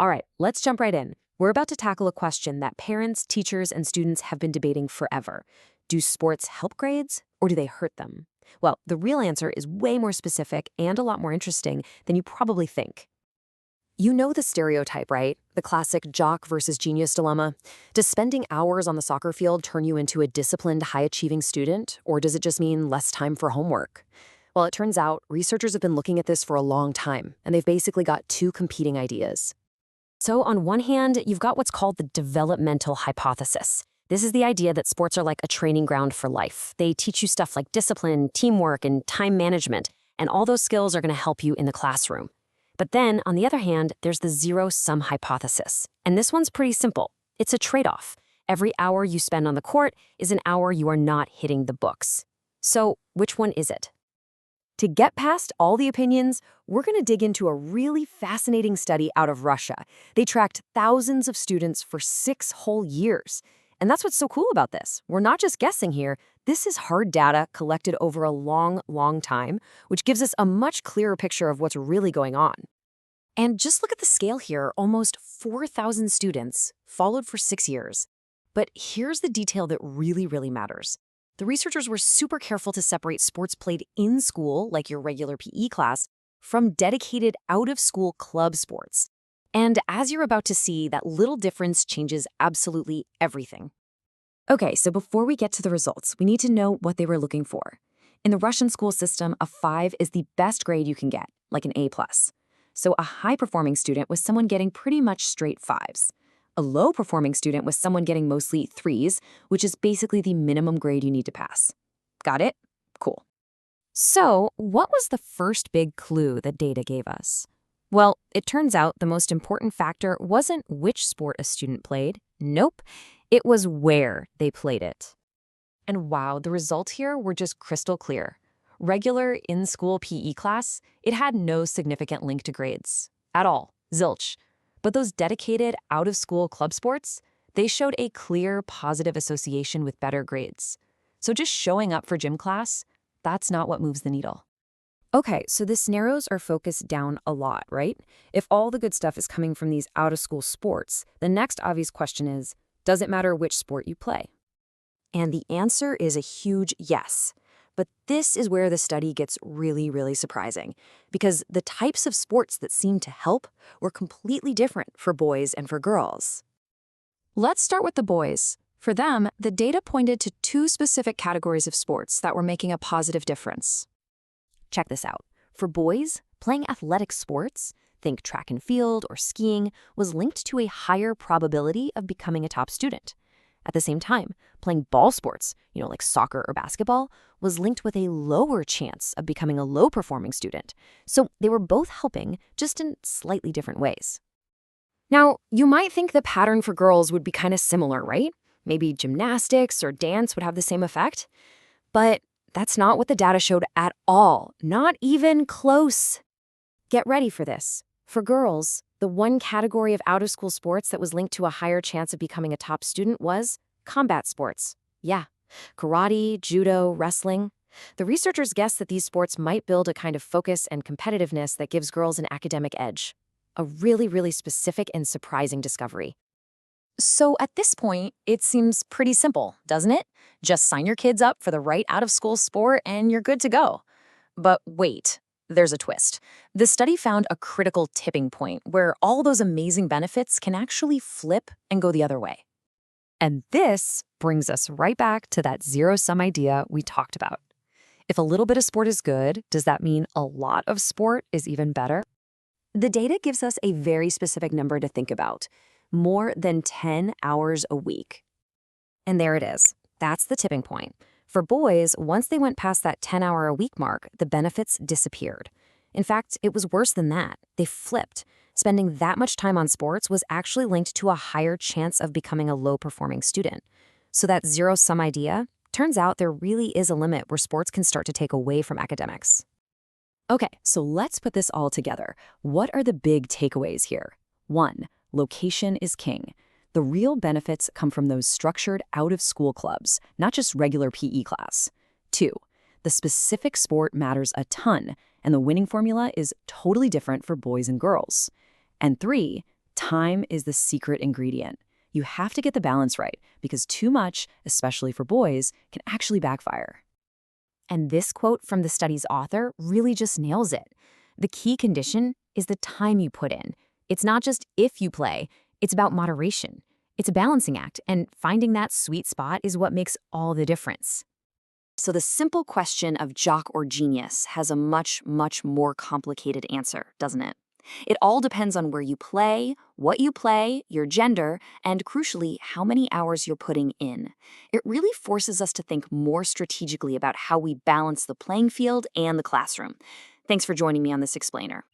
All right, let's jump right in. We're about to tackle a question that parents, teachers, and students have been debating forever. Do sports help grades or do they hurt them? Well, the real answer is way more specific and a lot more interesting than you probably think. You know the stereotype, right? The classic jock versus genius dilemma. Does spending hours on the soccer field turn you into a disciplined, high-achieving student, or does it just mean less time for homework? Well, it turns out researchers have been looking at this for a long time, and they've basically got two competing ideas. So on one hand, you've got what's called the developmental hypothesis. This is the idea that sports are like a training ground for life. They teach you stuff like discipline, teamwork, and time management, and all those skills are going to help you in the classroom. But then, on the other hand, there's the zero-sum hypothesis. And this one's pretty simple. It's a trade-off. Every hour you spend on the court is an hour you are not hitting the books. So, which one is it? To get past all the opinions, we're going to dig into a really fascinating study out of Russia. They tracked thousands of students for 6 whole years. And that's what's so cool about this. We're not just guessing here. This is hard data collected over a long, long time, which gives us a much clearer picture of what's really going on. And just look at the scale here, almost 4,000 students, followed for 6 years. But here's the detail that really, really matters. The researchers were super careful to separate sports played in school, like your regular PE class, from dedicated out-of-school club sports. And as you're about to see, that little difference changes absolutely everything. Okay, so before we get to the results, we need to know what they were looking for. In the Russian school system, a 5 is the best grade you can get, like an A+. So a high-performing student was someone getting pretty much straight 5s. A low-performing student was someone getting mostly 3s, which is basically the minimum grade you need to pass. Got it? Cool. So, what was the first big clue that data gave us? Well, it turns out the most important factor wasn't which sport a student played. Nope. It was where they played it. And wow, the results here were just crystal clear. Regular in-school PE class, it had no significant link to grades. At all. Zilch. But those dedicated out-of-school club sports, they showed a clear positive association with better grades. So just showing up for gym class, that's not what moves the needle. Okay, so this narrows our focus down a lot, right? If all the good stuff is coming from these out-of-school sports, the next obvious question is, does it matter which sport you play? And the answer is a huge yes. But this is where the study gets really, really surprising, because the types of sports that seemed to help were completely different for boys and for girls. Let's start with the boys. For them, the data pointed to 2 specific categories of sports that were making a positive difference. Check this out. For boys, playing athletic sports, think track and field or skiing, was linked to a higher probability of becoming a top student. At the same time, playing ball sports, like soccer or basketball, was linked with a lower chance of becoming a low-performing student. So they were both helping, just in slightly different ways. Now, you might think the pattern for girls would be kind of similar, right? Maybe gymnastics or dance would have the same effect. But that's not what the data showed at all, not even close. Get ready for this. For girls, the one category of out-of-school sports that was linked to a higher chance of becoming a top student was combat sports. Yeah, karate, judo, wrestling. The researchers guessed that these sports might build a kind of focus and competitiveness that gives girls an academic edge. A really, really specific and surprising discovery. So at this point, it seems pretty simple, doesn't it? Just sign your kids up for the right out-of-school sport and you're good to go. But wait, there's a twist. The study found a critical tipping point where all those amazing benefits can actually flip and go the other way. And this brings us right back to that zero-sum idea we talked about. If a little bit of sport is good, does that mean a lot of sport is even better? The data gives us a very specific number to think about. More than 10 hours a week. And there it is. That's the tipping point. For boys, once they went past that 10-hour-a-week mark, the benefits disappeared. In fact, it was worse than that. They flipped. Spending that much time on sports was actually linked to a higher chance of becoming a low-performing student. So that zero-sum idea, turns out there really is a limit where sports can start to take away from academics. Okay, so let's put this all together. What are the big takeaways here? 1. Location is king. The real benefits come from those structured out-of-school clubs, not just regular PE class. 2. The specific sport matters a ton, and the winning formula is totally different for boys and girls. And 3. Time is the secret ingredient. You have to get the balance right because too much, especially for boys, can actually backfire. And this quote from the study's author really just nails it. The key condition is the time you put in. It's not just if you play, it's about moderation. It's a balancing act, and finding that sweet spot is what makes all the difference. So the simple question of jock or genius has a much, much more complicated answer, doesn't it? It all depends on where you play, what you play, your gender, and crucially, how many hours you're putting in. It really forces us to think more strategically about how we balance the playing field and the classroom. Thanks for joining me on this explainer.